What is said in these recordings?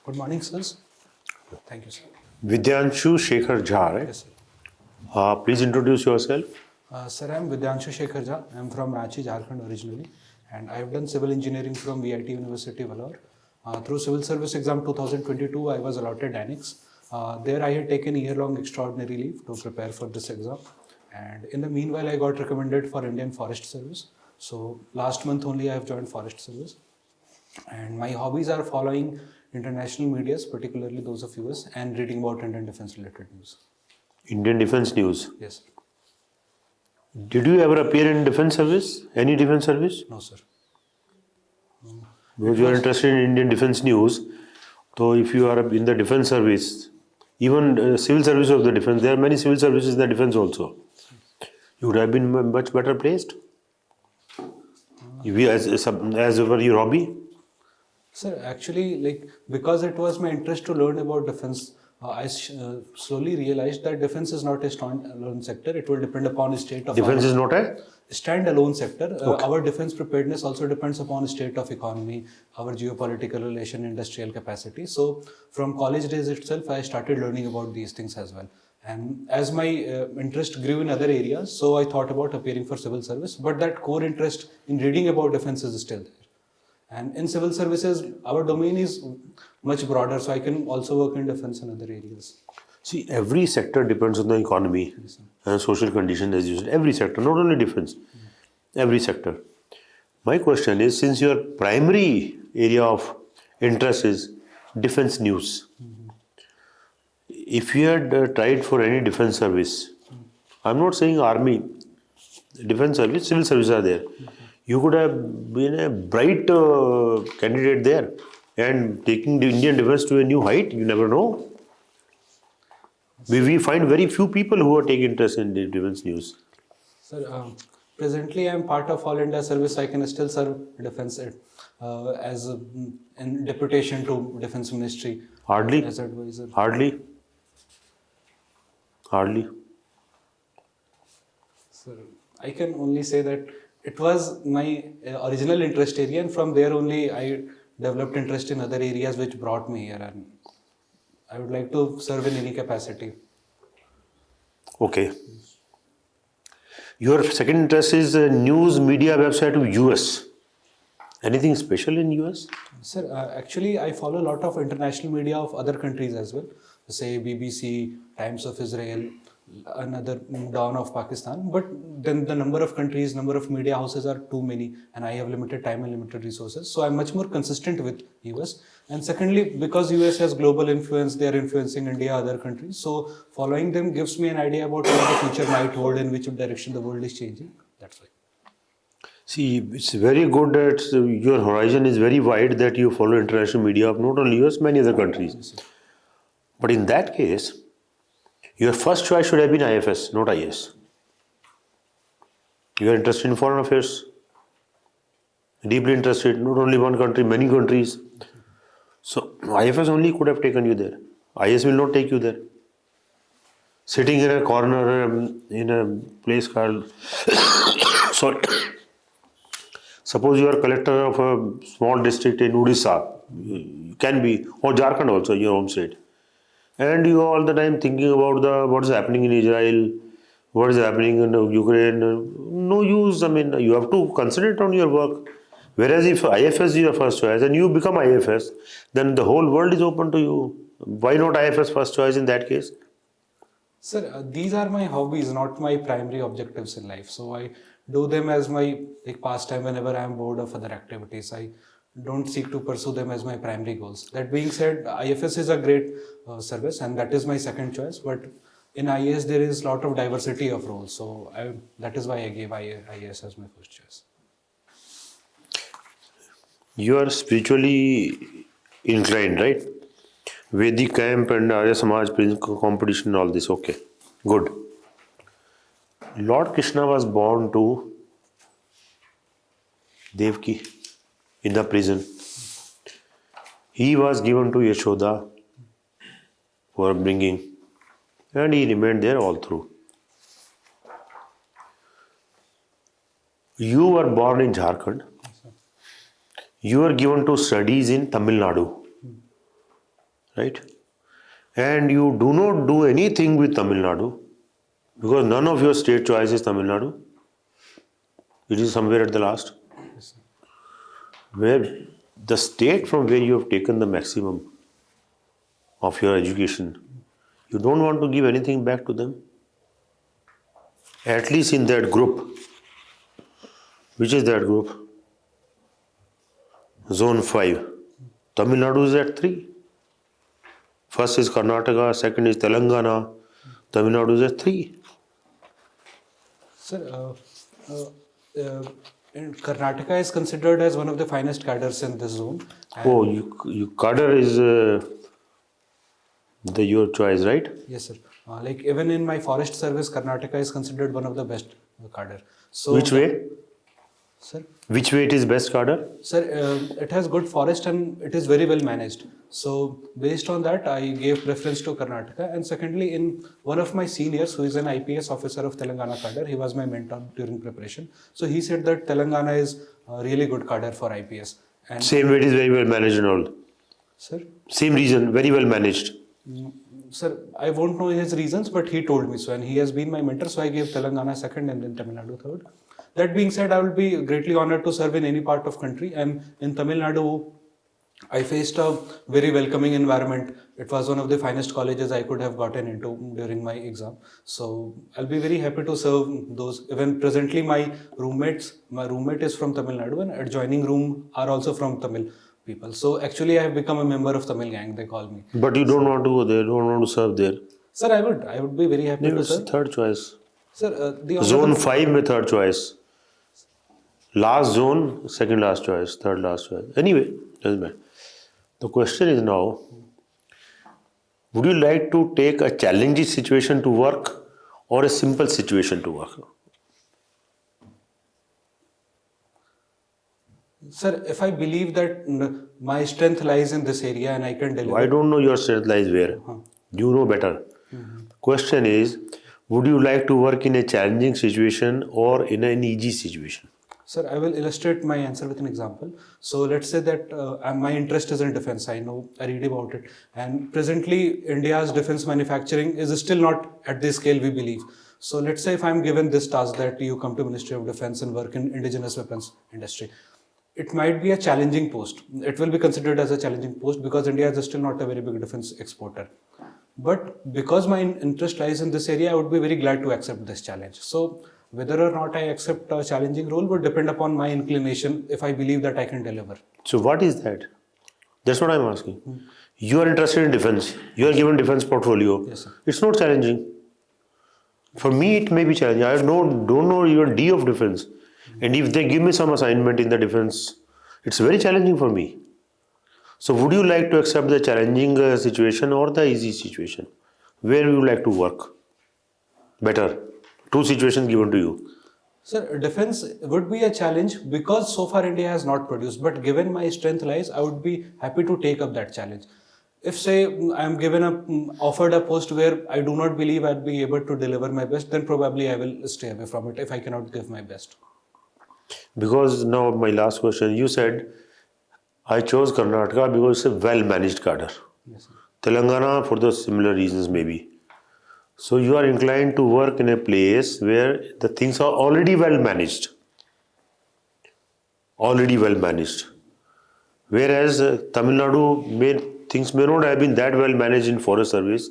Good morning, sirs. Thank you, sir. Vidyanshu Shekhar Jha, right? Yes, sir. Please introduce yourself. Sir, I am Vidyanshu Shekhar Jha. I am from Ranchi, Jharkhand originally, and I have done civil engineering from VIT University, Vellore. Through Civil Service Exam 2022, I was allotted Annex. There I had taken year-long extraordinary leave to prepare for this exam. And in the meanwhile, I got recommended for Indian Forest Service. So last month only I have joined Forest Service. And my hobbies are following international medias, particularly those of US, and reading about Indian defense related news. Indian Defense News. Yes. Did you ever appear in defense service? Any defense service? No, sir. Because you are interested in Indian Defense News. So if you are in the defense service, even civil service of the defense, there are many civil services in the defense also. You would have been much better placed. As per your hobby. Sir, actually, because it was my interest to learn about defense, I slowly realized that defense is not a standalone sector. It will depend upon the state of Defense is not a standalone sector. Okay. Our defense preparedness also depends upon the state of economy, our geopolitical relation, industrial capacity. So from college days itself, I started learning about these things as well. And as my interest grew in other areas, so I thought about appearing for civil service, but that core interest in reading about defense is still there. And in civil services, our domain is much broader, so I can also work in defense and other areas. See, every sector depends on the economy and social conditions, as you said. Every sector, not only defense, every sector. My question is, since your primary area of interest is defense news, if you had tried for any defense service, I'm not saying army, defense service, civil service are there. You could have been a bright candidate there and taking the Indian defense to a new height. You never know. We find very few people who are taking interest in the defense news. Sir, presently I am part of All India Service. I can still serve defense as in deputation to Defense Ministry. Hardly. As advisor. Hardly. Sir, I can only say that it was my original interest area, and from there only I developed interest in other areas which brought me here, and I would like to serve in any capacity. Okay. Your second interest is news media website of US. Anything special in US? Sir, actually I follow a lot of international media of other countries as well. Say BBC, Times of Israel, another Dawn of Pakistan. But then the number of countries, number of media houses are too many, and I have limited time and limited resources. So I'm much more consistent with US. And secondly, because US has global influence, they are influencing India, other countries. So following them gives me an idea about what the future might hold, in which direction the world is changing. That's why. See, it's very good that your horizon is very wide, that you follow international media of not only US, many other countries. Yes, But in that case, your first choice should have been IFS, not IAS. You are interested in foreign affairs, deeply interested, not only one country, many countries. So IFS only could have taken you there. IAS will not take you there. Sitting in a corner in a place called, sorry, suppose you are collector of a small district in Odisha, you can be, or Jharkhand also, your home state. And you are all the time thinking about what is happening in Israel, what is happening in Ukraine. No use. I mean, you have to concentrate on your work. Whereas if IFS is your first choice and you become IFS, then the whole world is open to you. Why not IFS first choice in that case? Sir, these are my hobbies, not my primary objectives in life. So I do them as my pastime whenever I am bored of other activities. I don't seek to pursue them as my primary goals. That being said, IFS is a great service, and that is my second choice. But in IAS, there is a lot of diversity of roles. So that is why I gave IAS as my first choice. You are spiritually inclined, right? Vedic camp and Arya Samaj competition, all this. Okay, good. Lord Krishna was born to Devaki in the prison. He was given to Yashoda for bringing, and he remained there all through. You were born in Jharkhand. you are given to studies in Tamil Nadu, right? And you do not do anything with Tamil Nadu because none of your state choice is Tamil Nadu. It is somewhere at the last. Yes, sir. Where the state from where you have taken the maximum of your education, you don't want to give anything back to them. At least in that group. Which is that group? Zone 5. Tamil Nadu is at 3. First is Karnataka, second is Telangana. Tamil Nadu is at 3. Sir, and Karnataka is considered as one of the finest cadres in this zone. Oh, you cadre is your choice, right? Yes, sir. Like even in my forest service, Karnataka is considered one of the best cadre. So Which way? Sir, Which way it is best cadre? sir, it has good forest and it is very well managed. So based on that, I gave preference to Karnataka. And secondly, in one of my seniors, who is an IPS officer of Telangana cadre, he was my mentor during preparation. So he said that Telangana is a really good cadre for IPS. And Same way it is very well managed and all. sir, Same reason, very well managed. sir, I won't know his reasons, but he told me so, and he has been my mentor. So I gave Telangana second and then Tamil Nadu third. That being said, I will be greatly honored to serve in any part of country. And in Tamil Nadu, I faced a very welcoming environment. It was one of the finest colleges I could have gotten into during my exam. So I'll be very happy to serve those. Even presently, my roommate is from Tamil Nadu, and adjoining room are also from Tamil people. So actually, I have become a member of Tamil gang. They call me. But you don't want to go there, don't want to serve there. Sir, I would be very happy Maybe to it's serve. third choice. Sir, the Zone honorable- 5 में third choice. Last zone, second last choice, third last choice. Anyway, doesn't matter. The question is now, would you like to take a challenging situation to work or a simple situation to work? Sir, if I believe that my strength lies in this area and I can deliver. I don't know your strength lies where. You know better. Question is, would you like to work in a challenging situation or in an easy situation? Sir, I will illustrate my answer with an example. So let's say that my interest is in defense. I read about it. And presently, India's defense manufacturing is still not at the scale we believe. So let's say if I'm given this task that you come to Ministry of Defense and work in indigenous weapons industry. It might be a challenging post. It will be considered as a challenging post because India is still not a very big defense exporter. But because my interest lies in this area, I would be very glad to accept this challenge. So whether or not I accept a challenging role would depend upon my inclination if I believe that I can deliver. So what is that? That's what I'm asking. You are interested in defense. You are given defense portfolio. Yes, sir. It's not challenging. For me, it may be challenging. I don't know even D of defense. And if they give me some assignment in the defense, it's very challenging for me. So would you like to accept the challenging situation or the easy situation? Where would you like to work? Better. Two situations given to you. Sir, defense would be a challenge because so far India has not produced. But given my strength lies, I would be happy to take up that challenge. If say I'm offered a post where I do not believe I'd be able to deliver my best, then probably I will stay away from it if I cannot give my best. Because now my last question, you said I chose Karnataka because it's a well-managed cadre. Yes, sir. Telangana for the similar reasons maybe. So you are inclined to work in a place where the things are already well managed. Already well managed. Whereas Tamil Nadu, things may not have been that well managed in forest service.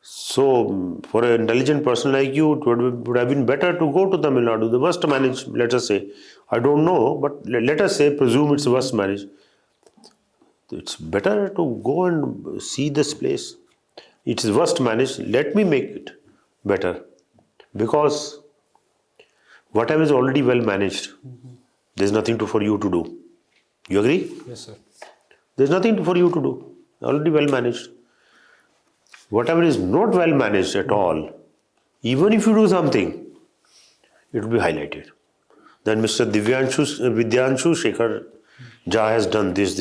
So for an intelligent person like you, it would have been better to go to Tamil Nadu, the worst managed, let us say. I don't know, but let us say, presume it's worst managed. It's better to go and see this place. It is worst managed. Let me make it better. Because whatever is already well managed, there's nothing for you to do. You agree? Yes, sir. There's nothing for you to do. Already well managed. Whatever is not well managed at all, even if you do something, it will be highlighted. Then Mr. Vidyanshu Shekhar Jha has done this.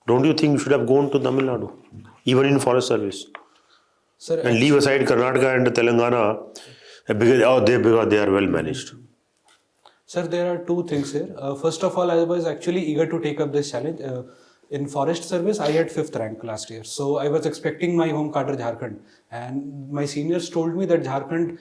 Don't you think you should have gone to Tamil Nadu, even in forest service? Sir, And leave aside Karnataka and Telangana because they are well managed. Sir, there are two things here. First of all, I was actually eager to take up this challenge. In forest service, I had 5th rank last year. So I was expecting my home cadre Jharkhand. And my seniors told me that Jharkhand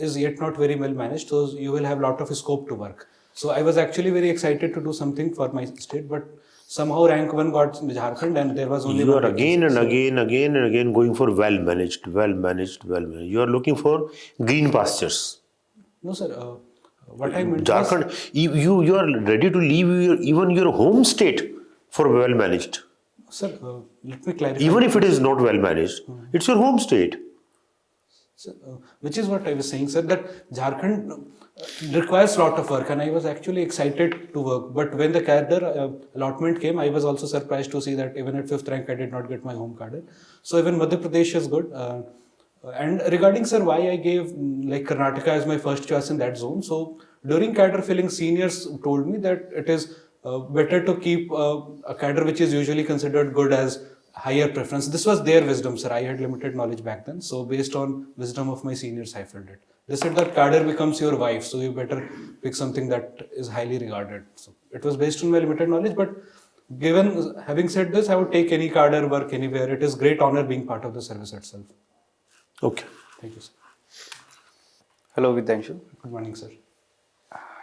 is yet not very well managed. So you will have a lot of scope to work. So I was actually very excited to do something for my state. But somehow rank 1 got Jharkhand and there was only You one are again and vacancy. again and again going for well managed. You are looking for green pastures. No, sir. What I meant was, Jharkhand, you are ready to leave even your home state for well managed. sir, let me clarify. Even if it is not well managed, it's your home state. So, which is what I was saying, sir, that Jharkhand requires a lot of work and I was actually excited to work. But when the cadre allotment came, I was also surprised to see that even at 5th rank, I did not get my home cadre. So even Madhya Pradesh is good. And regarding, sir, why I gave like Karnataka as my first choice in that zone. So during cadre filling, seniors told me that it is better to keep a cadre which is usually considered good as higher preference. This was their wisdom, sir. I had limited knowledge back then. So based on wisdom of my seniors, I filled it. They said that cadre becomes your wife. So you better pick something that is highly regarded. So it was based on my limited knowledge. But having said this, I would take any cadre work anywhere. It is great honor being part of the service itself. Okay. Thank you, sir. Hello, Vidyanshu. Good morning, sir.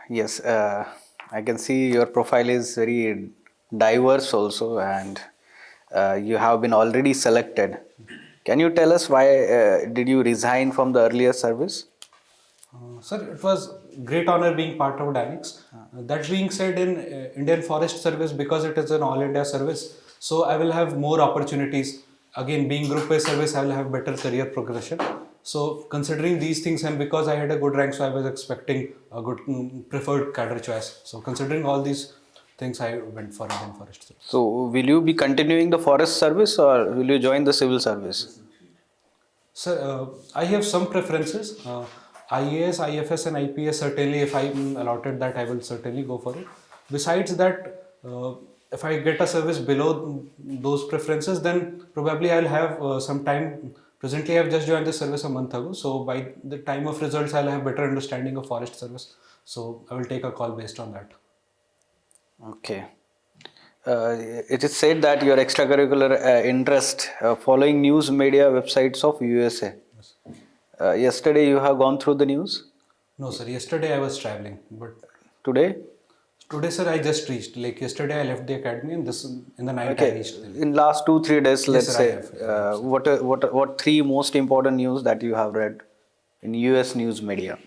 Yes, I can see your profile is very diverse also, and you have been already selected. Can you tell us why did you resign from the earlier service? Sir, it was great honor being part of Dynix. That being said, in Indian Forest Service, because it is an all India service, so I will have more opportunities. Again, being group A service, I will have better career progression. So considering these things and because I had a good rank, so I was expecting a good preferred cadre choice. So considering all these things, I went for Indian Forest Service. So, will you be continuing the forest service or will you join the civil service? Sir, I have some preferences. IAS, IFS and IPS, certainly if I'm allotted that, I will certainly go for it. Besides that, if I get a service below those preferences, then probably I'll have some time. Presently, I've just joined the service a month ago. So by the time of results, I'll have better understanding of forest service. So I will take a call based on that. Okay. It is said that your extracurricular interest following news media websites of USA. Yes. Yesterday you have gone through the news. No, sir. Yesterday I was traveling, but Today? today, sir, I just reached. Like yesterday, I left the academy, and in the night I Okay. reached. In last 2-3 days, Yes, let's sir, I say, have. what 3 most important news that you have read in US news media?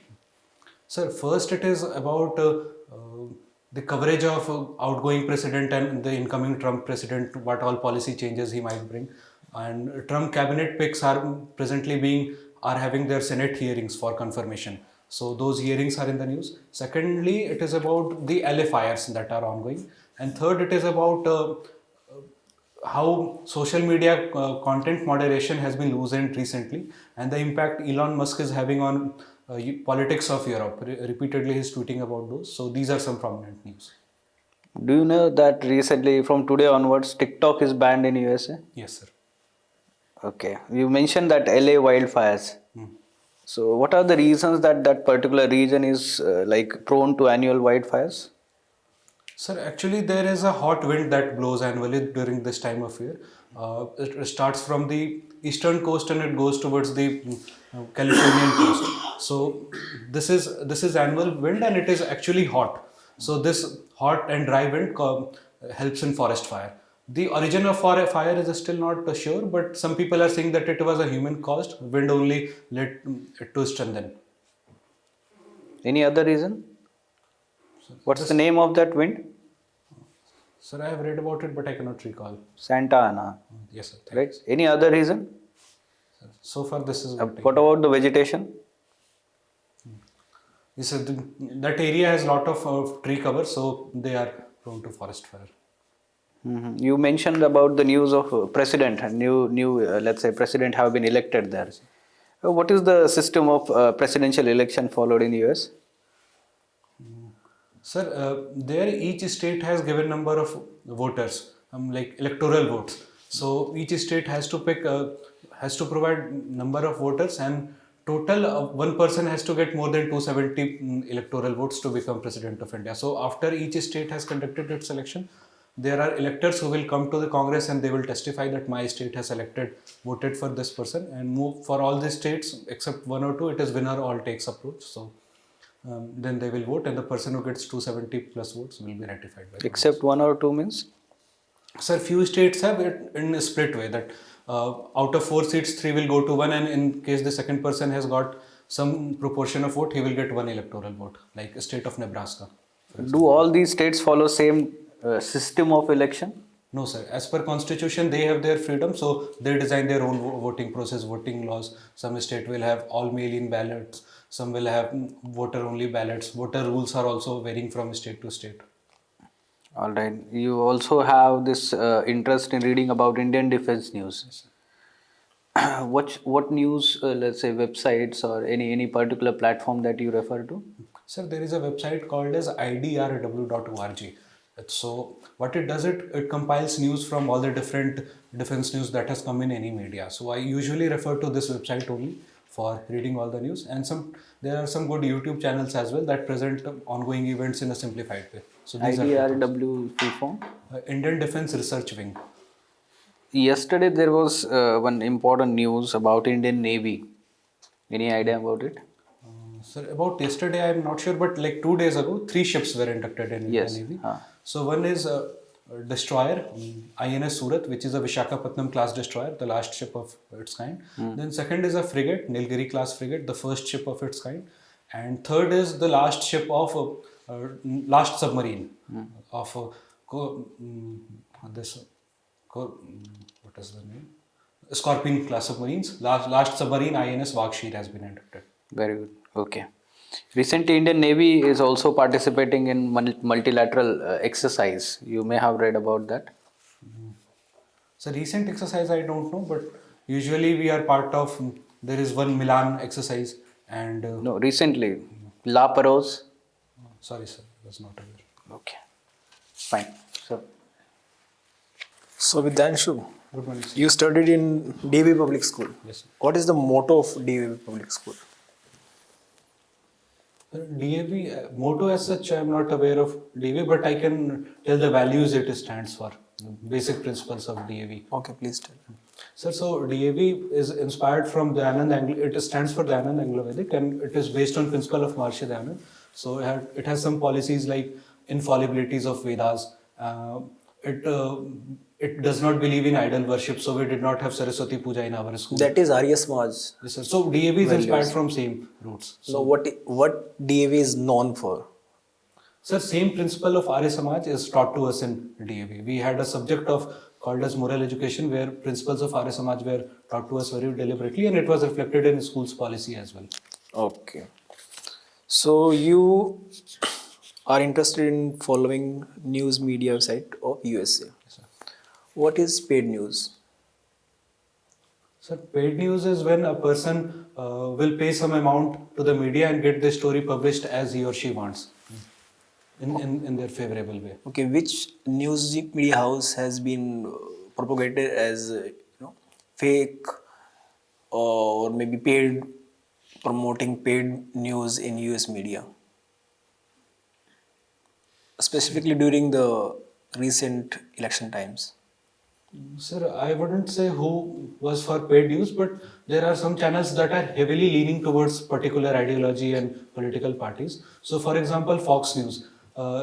Sir, first it is about the coverage of outgoing president and the incoming Trump president, what all policy changes he might bring. And Trump cabinet picks are having their Senate hearings for confirmation. So those hearings are in the news. Secondly, it is about the LA fires that are ongoing. And third, it is about how social media content moderation has been loosened recently and the impact Elon Musk is having on politics of Europe. Repeatedly, he's tweeting about those. So these are some prominent news. Do you know that recently, from today onwards, TikTok is banned in USA? Yes, sir. Okay. You mentioned that LA wildfires. So, what are the reasons that that particular region is like prone to annual wildfires? Sir, actually, there is a hot wind that blows annually during this time of year. It starts from the eastern coast and it goes towards the Californian coast. So this is annual wind and it is actually hot. So this hot and dry wind helps in forest fire. The origin of fire is still not sure, but some people are saying that it was a human caused. Wind only led it to strengthen. Any other reason? What's the name of that wind? Sir, I have read about it, but I cannot recall. Santa Ana. Yes, sir. Right? Any other reason? So far, this is What about the vegetation? Yes, sir, that area has a lot of tree cover, so they are prone to forest fire. You mentioned about the news of president and new let's say president have been elected there. What is the system of presidential election followed in US? Sir, there each state has given number of voters, like electoral votes. So each state has to provide number of voters, and Total, one person has to get more than 270 electoral votes to become president of India. So after each state has conducted its election, there are electors who will come to the Congress and they will testify that my state has voted for this person, and move for all the states except one or two, it is winner all takes approach. So then they will vote, and the person who gets 270 plus votes will be ratified by the Except 1 or 2 means? Sir, few states have it in a split way that out of 4 seats, 3 will go to one, and in case the second person has got some proportion of vote, he will get one electoral vote, like the state of Nebraska. Do all these states follow same system of election? No, sir. As per constitution, they have their freedom, so they design their own voting process, voting laws. Some state will have all mail-in ballots. Some will have voter-only ballots. Voter rules are also varying from state to state. All right. You also have this interest in reading about Indian defense news. Yes, sir. What news, let's say websites or any particular platform that you refer to? Sir, there is a website called as idrw.org. So what it does, it compiles news from all the different defense news that has come in any media. So I usually refer to this website only for reading all the news, and there are some good YouTube channels as well that present ongoing events in a simplified way. So these IDRW full form? Indian Defense Research Wing. Yesterday there was one important news about Indian Navy. Any idea about it? Sir, about yesterday, I'm not sure, but like 2 days ago, 3 ships were inducted in Yes. Indian Navy. Huh. So one is a destroyer, INS Surat, which is a Vishakhapatnam class destroyer, the last ship of its kind. Then second is a frigate, Nilgiri class frigate, the first ship of its kind. And third is the last ship of last submarine of what is the name? Scorpion class submarines. Last submarine INS Vakshir has been inducted. Very good. Okay. Recently, Indian Navy is also participating in multilateral exercise. You may have read about that. So recent exercise I don't know, but usually we are part of. There is one Milan exercise, and No, recently, La Perouse. sorry sir, I was not aware. Okay. Fine. So Vidyanshu, Good morning, sir. you studied in DAV Public School. Yes, sir. What is the motto of DAV Public School? DAV motto as such, I am not aware of DAV, but I can tell the values it stands for, the basic principles of DAV. Okay, please tell. Sir, so DAV is inspired from it stands for Dayanand Anglo-Vedic, and it is based on principle of Maharishi Dayanand. So it has some policies like infallibilities of Vedas. It does not believe in idol worship, so we did not have Saraswati Puja in our school. That is Heartiest. Yes, sir. So DAV is inspired from same roots. So what DAV is known for? Sir, same principle of Arya Samaj is taught to us in DAV. We had a subject called as moral education, where principles of Arya Samaj were taught to us very deliberately, and it was reflected in school's policy as well. Okay. So you are interested in following news media site of USA. Yes, sir. What is paid news? Sir, paid news is when a person will pay some amount to the media and get the story published as he or she wants in their favorable way. Okay, which news media house has been propagated as fake or maybe paid, promoting paid news in US media, specifically during the recent election times? Sir, I wouldn't say who was for paid news, but there are some channels that are heavily leaning towards particular ideology and political parties. So, for example, Fox News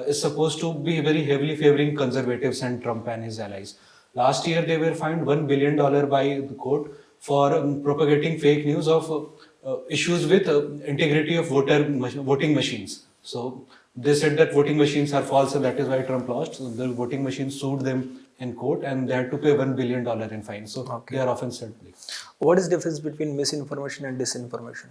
is supposed to be very heavily favoring conservatives and Trump and his allies. Last year, they were fined $1 billion by the court for propagating fake news of issues with integrity of voting machines. So, they said that voting machines are false, and that is why Trump lost. So the voting machines sued them in court, and they had to pay $1 billion in fine. So they are often said. What is the difference between misinformation and disinformation?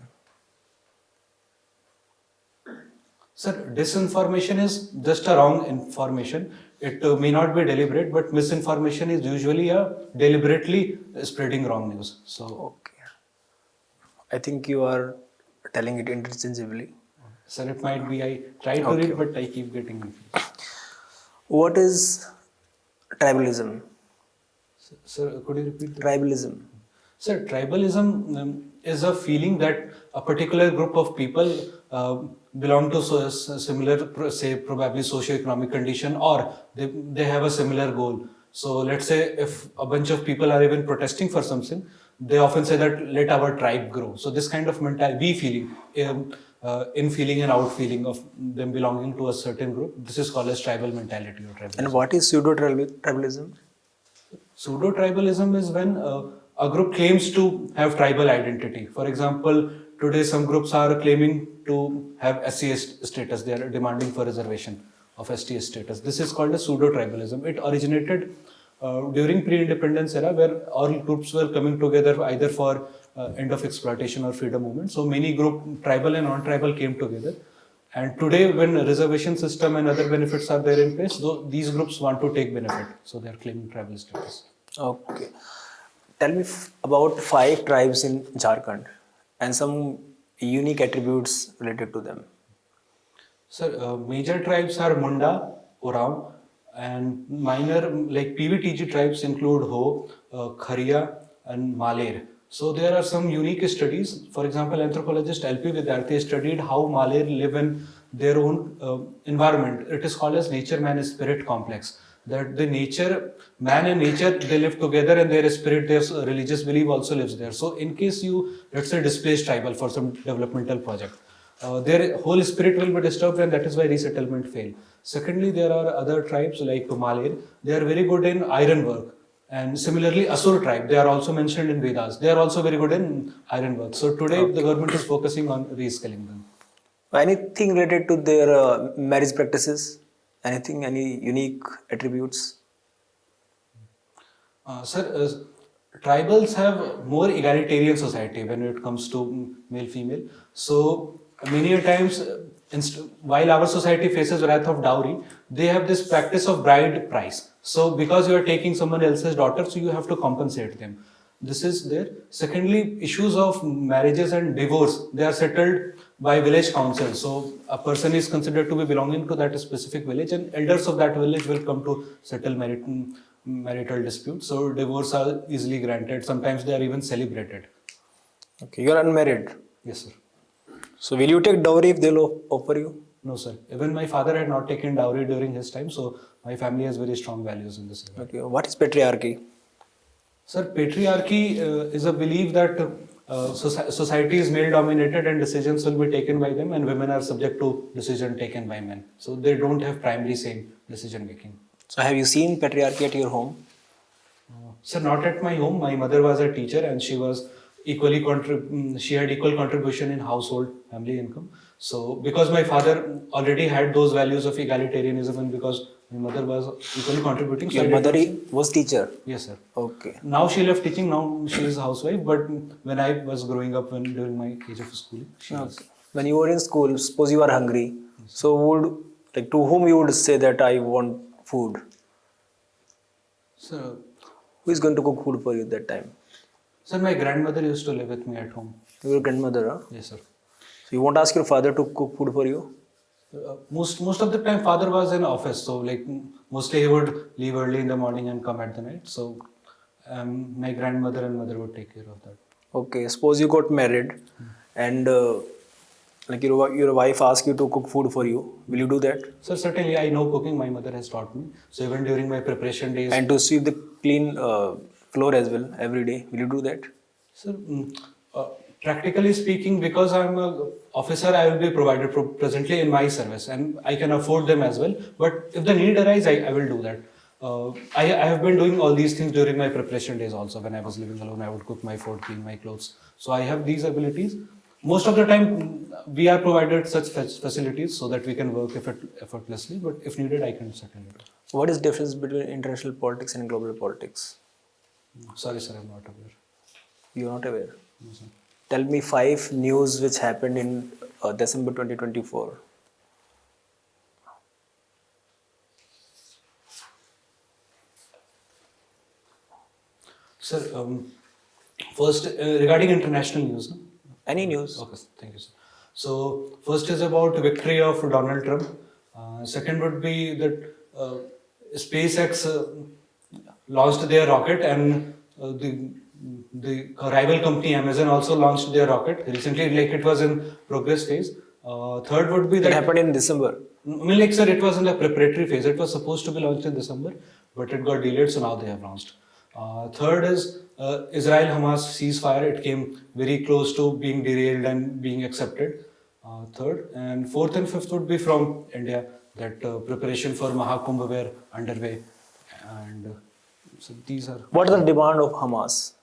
Sir, disinformation is just a wrong information. It may not be deliberate, but misinformation is usually a deliberately spreading wrong news. So, Okay. I think you are telling it interchangeably. sir, it might be I try to read, but I keep getting confused. What is tribalism? Sir, could you repeat that? Tribalism. Sir, tribalism is a feeling that a particular group of people belong to similar, say, probably socio-economic condition, or they have a similar goal. So let's say if a bunch of people are even protesting for something, they often say that let our tribe grow. So this kind of mentality, in feeling and out feeling of them belonging to a certain group, this is called as tribal mentality or tribalism. And what is pseudo-tribalism? Pseudo-tribalism is when a group claims to have tribal identity. For example, today some groups are claiming to have SCS status. They are demanding for reservation of STS status. This is called a pseudo-tribalism. It originated during pre-independence era, where all groups were coming together either for end of exploitation or freedom movement. So many group, tribal and non-tribal, came together. And today, when a reservation system and other benefits are there in place, these groups want to take benefit. So they are claiming tribal status. Okay. Tell me about 5 tribes in Jharkhand and some unique attributes related to them. Sir, major tribes are Munda, Oraon, and minor like PVTG tribes include Ho, Kharia, and Maler. So there are some unique studies. For example, anthropologist LP Vidyarthi studied how Maler live in their own environment. It is called as nature man spirit complex. That the nature, man and nature, they live together, and their spirit, their religious belief also lives there. So in case you, let's say, displace tribal for some developmental project, their whole spirit will be disturbed, and that is why resettlement fail. Secondly, there are other tribes like Maler. They are very good in iron work. And similarly, Asur tribe, they are also mentioned in Vedas. They are also very good in iron work. So today the government is focusing on reskilling them. Anything related to their marriage practices? Anything, any unique attributes? Sir, tribals have more egalitarian society when it comes to male-female. So many a times, while our society faces wrath of dowry, they have this practice of bride price. So because you are taking someone else's daughter, so you have to compensate them. This is there. Secondly, issues of marriages and divorce, they are settled by village council. So a person is considered to be belonging to that specific village, and elders of that village will come to settle marital disputes. So divorce are easily granted. Sometimes they are even celebrated. Okay, you are unmarried. Yes, sir. So will you take dowry if they'll offer you? No, sir. Even my father had not taken dowry during his time, so my family has very strong values in this area. Okay, what is patriarchy? Sir, patriarchy is a belief that society is male dominated and decisions will be taken by them, and women are subject to decision taken by men. So they don't have primary say in decision making. So have you seen patriarchy at your home? Sir, not at my home. My mother was a teacher, and she was she had equal contribution in household family income. So because my father already had those values of egalitarianism, and because my mother was equally contributing. Your mother was teacher? Yes, sir. Okay. Now she left teaching, now she is a housewife, but when I was growing up, during my age of schooling, she was. When you were in school, suppose you are hungry, so to whom you would say that I want food? So, who is going to cook food for you at that time? Sir, my grandmother used to live with me at home. Your grandmother, huh? Yes, sir. So you won't ask your father to cook food for you? Most of the time, father was in office, so mostly he would leave early in the morning and come at the night. So my grandmother and mother would take care of that. Okay, suppose you got married and your wife asks you to cook food for you. Will you do that? So certainly, I know cooking. My mother has taught me. So even during my preparation days. And to sweep the clean floor as well every day. Will you do that? Sir, practically speaking, because I'm an officer, I will be provided presently in my service, and I can afford them as well. But if the need arises, I will do that. I have been doing all these things during my preparation days also. When I was living alone, I would cook my food, clean my clothes. So I have these abilities. Most of the time, we are provided such facilities so that we can work effortlessly. But if needed, I can certainly do. What is the difference between international politics and global politics? Sorry, sir, I'm not aware. You are not aware? No, sir. Tell me 5 news which happened in December 2024. Sir, first, regarding international news. No? Any news? Okay, thank you, sir. So, first is about the victory of Donald Trump. Second would be that SpaceX launched their rocket, and the the rival company Amazon also launched their rocket recently, like it was in progress phase. Third would be That that happened in December. I mean, like, sir, it was in the preparatory phase. It was supposed to be launched in December, but it got delayed, so now they have launched. Third is Israel-Hamas ceasefire. It came very close to being derailed and being accepted. Third. And fourth and fifth would be from India, that preparation for Mahakumbh were underway. And so these are... What is the demand of Hamas?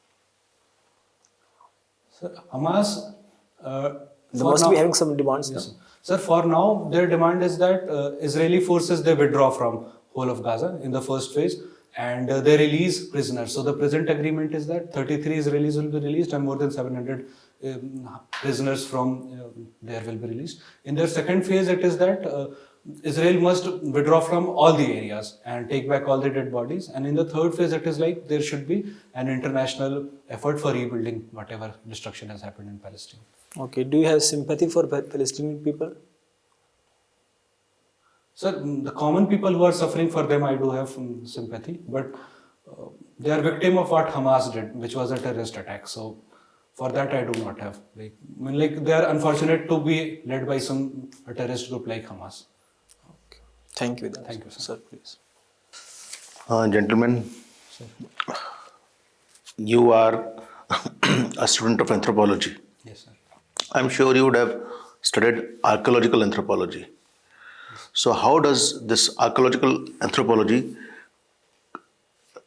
Sir, Hamas... They for must now- be having some demands. Yes, No? sir. Sir, for now, their demand is that Israeli forces, they withdraw from whole of Gaza in the first phase and they release prisoners. So the present agreement is that 33 Israelis will be released and more than 700 prisoners from there will be released. In their second phase, it is that Israel must withdraw from all the areas and take back all the dead bodies. And in the third phase, it is like there should be an international effort for rebuilding whatever destruction has happened in Palestine. Okay. Do you have sympathy for Palestinian people? Sir, the common people who are suffering, for them I do have sympathy, but they are victim of what Hamas did, which was a terrorist attack. So for that I do not have. Like they are unfortunate to be led by a terrorist group like Hamas. Okay. Thank you. Then. Thank you, sir. Sir, please. Gentlemen, you are a student of anthropology. Yes, sir. I'm sure you would have studied archaeological anthropology. So how does this archaeological anthropology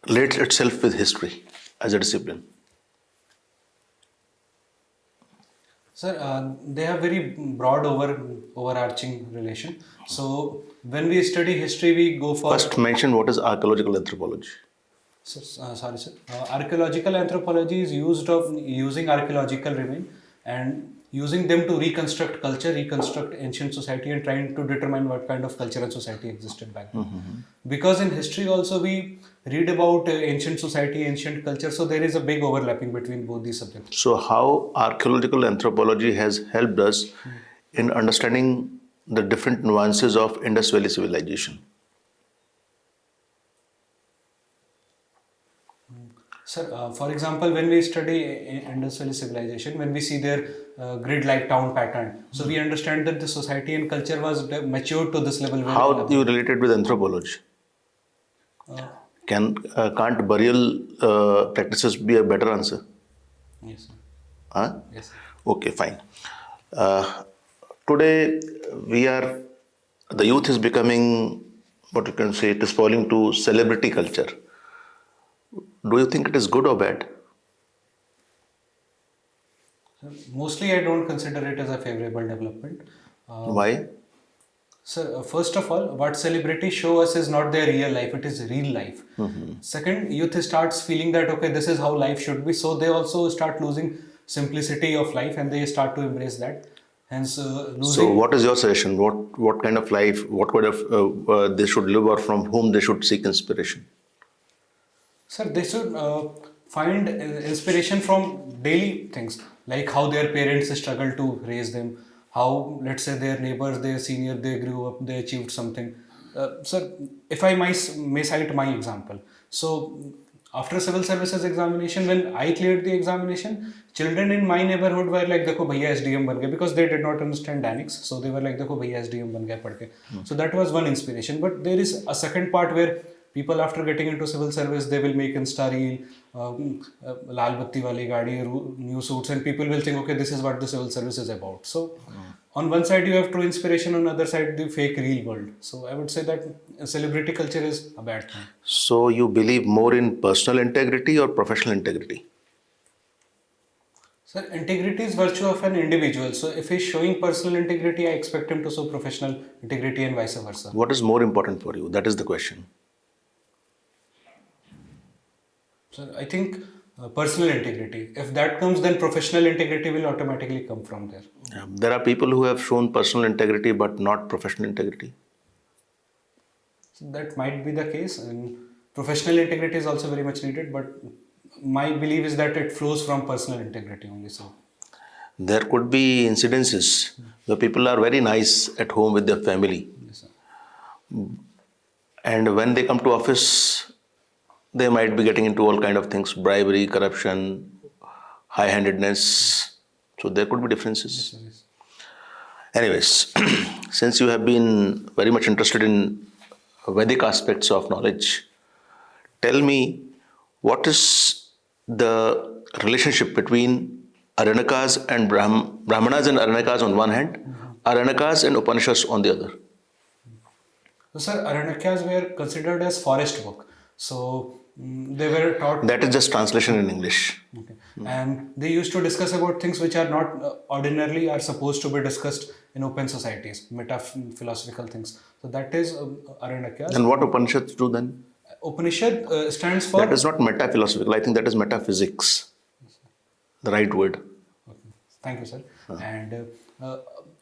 relate itself with history as a discipline? Sir, they have very broad overarching relation. So when we study history, we go for... First mention what is archaeological anthropology. Sorry, sir. Archaeological anthropology is using archaeological remains and using them to reconstruct culture, reconstruct ancient society, and trying to determine what kind of culture and society existed back then. Because in history also we read about ancient society, ancient culture, so there is a big overlapping between both these subjects. So how archaeological anthropology has helped us in understanding the different nuances of Indus Valley civilization? Sir, for example, when we study Indus Valley civilization, when we see their grid-like town pattern, so we understand that the society and culture was matured to this level. How you related with anthropology? Can't burial practices be a better answer? Yes, sir. Huh? Yes, sir. Okay, fine. Today the youth is becoming, what you can say, it is falling to celebrity culture. Do you think it is good or bad? Mostly, I don't consider it as a favorable development. Why? Sir, first of all, what celebrities show us is not their real life, it is real life. Second, youth starts feeling that, okay, this is how life should be. So they also start losing simplicity of life and they start to embrace that. Hence, losing... So what is your suggestion? What kind of life, what kind of they should live, or from whom they should seek inspiration? Sir, they should find inspiration from daily things, like how their parents struggled to raise them, how, let's say, their neighbors, their senior, they grew up, they achieved something. Sir, if I may cite my example. So, after civil services examination, when I cleared the examination, children in my neighborhood were like, "Dekho bhaiya SDM ban gaye," because they did not understand Danics. So they were like, "Dekho bhaiya SDM ban gaye padh ke." So that was one inspiration. But there is a second part where people, after getting into civil service, they will make Insta reel, lal batti wali gaadi, new suits, and people will think, okay, this is what the civil service is about. So on one side you have true inspiration, on the other side the fake real world. So I would say that celebrity culture is a bad thing. So you believe more in personal integrity or professional integrity? Sir, integrity is virtue of an individual. So if he's showing personal integrity, I expect him to show professional integrity and vice versa. What is more important for you? That is the question. So I think personal integrity. If that comes, then professional integrity will automatically come from there. There are people who have shown personal integrity but not professional integrity. So that might be the case, and professional integrity is also very much needed, but my belief is that it flows from personal integrity only. So There could be incidences where people are very nice at home with their family, yes, sir. and when they come to office, they might be getting into all kind of things, bribery, corruption, high-handedness. So there could be differences. Yes. Anyways, since you have been very much interested in Vedic aspects of knowledge, tell me what is the relationship between Aranakas and Brahmanas and Aranakas on one hand, Aranakas and Upanishads on the other. So, sir, Aranyakas were considered as forest book. So, they were taught. That is just translation in English. Okay. And they used to discuss about things which are not ordinarily are supposed to be discussed in open societies, meta-philosophical things. So, that is Aranyakas. And what Upanishads do then? Upanishad stands for. That is not meta-philosophical. I think that is metaphysics. The right word. Okay. Thank you, sir. And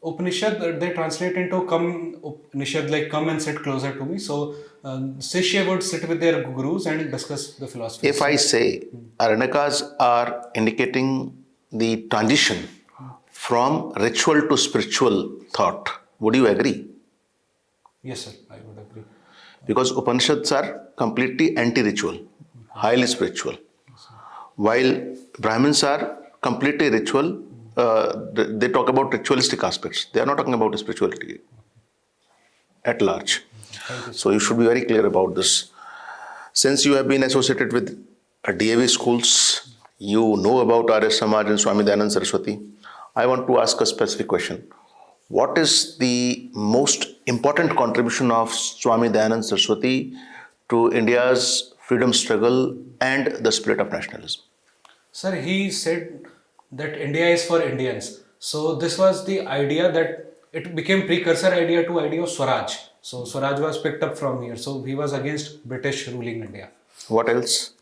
Upanishad, they translate into come, Upanishad, like come and sit closer to me. So, Shishya would sit with their gurus and discuss the philosophy. If I say Aranakas are indicating the transition from ritual to spiritual thought, would you agree? Yes, sir, I would agree. Because Upanishads are completely anti-ritual, highly spiritual. While Brahmins are completely ritual, they talk about ritualistic aspects. They are not talking about spirituality at large. So you should be very clear about this. Since you have been associated with DAV schools, you know about Arya Samaj and Swami Dayanand Saraswati. I want to ask a specific question. What is the most important contribution of Swami Dayanand Saraswati to India's freedom struggle and the spirit of nationalism? Sir, he said that India is for Indians. So this was the idea that it became precursor idea to idea of Swaraj. So Swaraj was picked up from here. So he was against British ruling India. What else?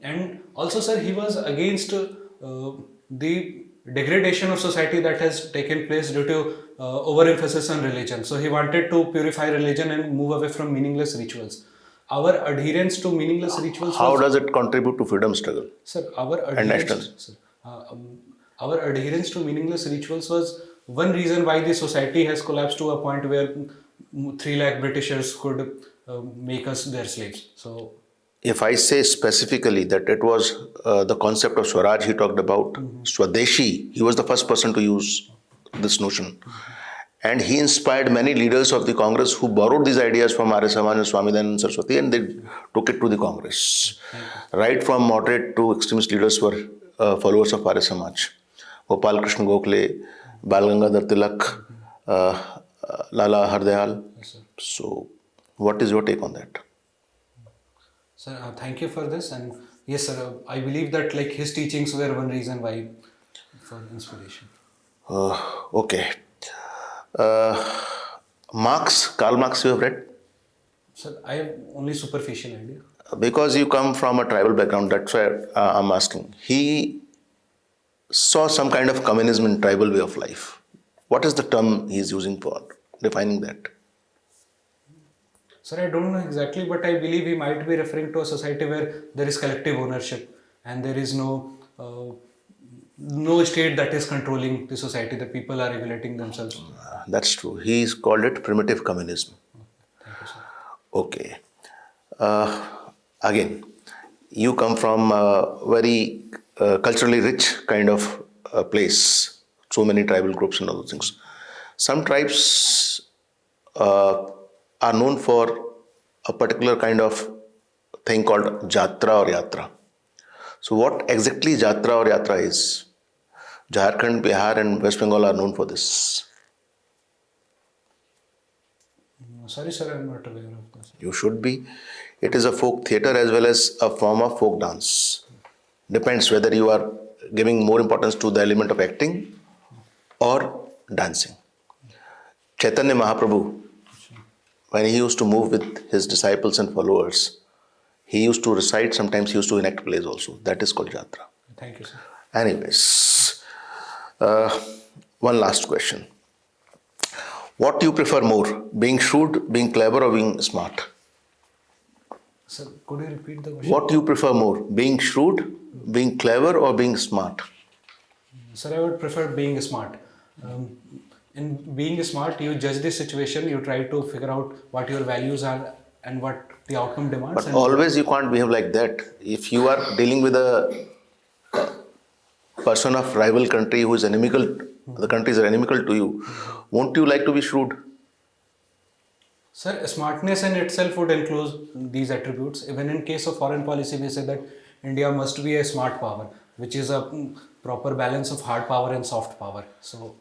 And also, sir, he was against the degradation of society that has taken place due to overemphasis on religion. So he wanted to purify religion and move away from meaningless rituals. Our adherence to meaningless rituals. How does it contribute to freedom struggle? Sir, our adherence to meaningless rituals was one reason why the society has collapsed to a point where 3 lakh Britishers could make us their slaves. So, if I say specifically that it was the concept of Swaraj he talked about, Swadeshi, he was the first person to use this notion. And he inspired many leaders of the Congress who borrowed these ideas from Arya Samaj and Swami Dayanand Saraswati and they took it to the Congress. Right from moderate to extremist leaders were followers of Arya Samaj. Gopal Krishna Gokhale, Bal Gangadhar Tilak, Lala Hardayal. yes, sir. So, what is your take on that? Sir, thank you for this. And yes, sir, I believe that like his teachings were one reason why for inspiration. Okay. Marx, Karl Marx you have read? Sir, I have only superficial idea. Because you come from a tribal background, that's why I'm asking. He saw some kind of communism in tribal way of life. What is the term he is using for defining that? Sir, I don't know exactly, but I believe he might be referring to a society where there is collective ownership and there is no state that is controlling the society. The people are regulating themselves. That's true. He's called it primitive communism. Thank you, sir. Okay. Again, you come from a very culturally rich kind of place. So many tribal groups and all those things. Some tribes are known for a particular kind of thing called Jatra or Yatra. So what exactly Jatra or Yatra is? Jharkhand, Bihar and West Bengal are known for this. Sorry, sir, I'm not aware of this. You should be. It is a folk theatre as well as a form of folk dance. Depends whether you are giving more importance to the element of acting or dancing. Chaitanya Mahaprabhu, when he used to move with his disciples and followers, he used to recite, sometimes he used to enact plays also. That is called Jatra. Thank you, sir. Anyways, one last question. What do you prefer more, being shrewd, being clever or being smart? Sir, could you repeat the question? What do you prefer more, being shrewd, being clever or being smart? Sir, I would prefer being smart. In being smart, you judge the situation, you try to figure out what your values are and what the outcome demands. But and always you can't behave like that. If you are dealing with a person of rival country who is inimical, the countries are inimical to you, won't you like to be shrewd? Sir, smartness in itself would include these attributes. Even in case of foreign policy, we say that India must be a smart power, which is a proper balance of hard power and soft power. So,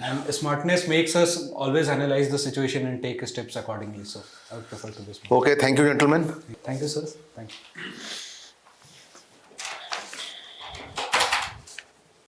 and smartness makes us always analyze the situation and take steps accordingly. So, I would prefer to be smart. Okay, thank you, gentlemen. Thank you, sir. Thank you.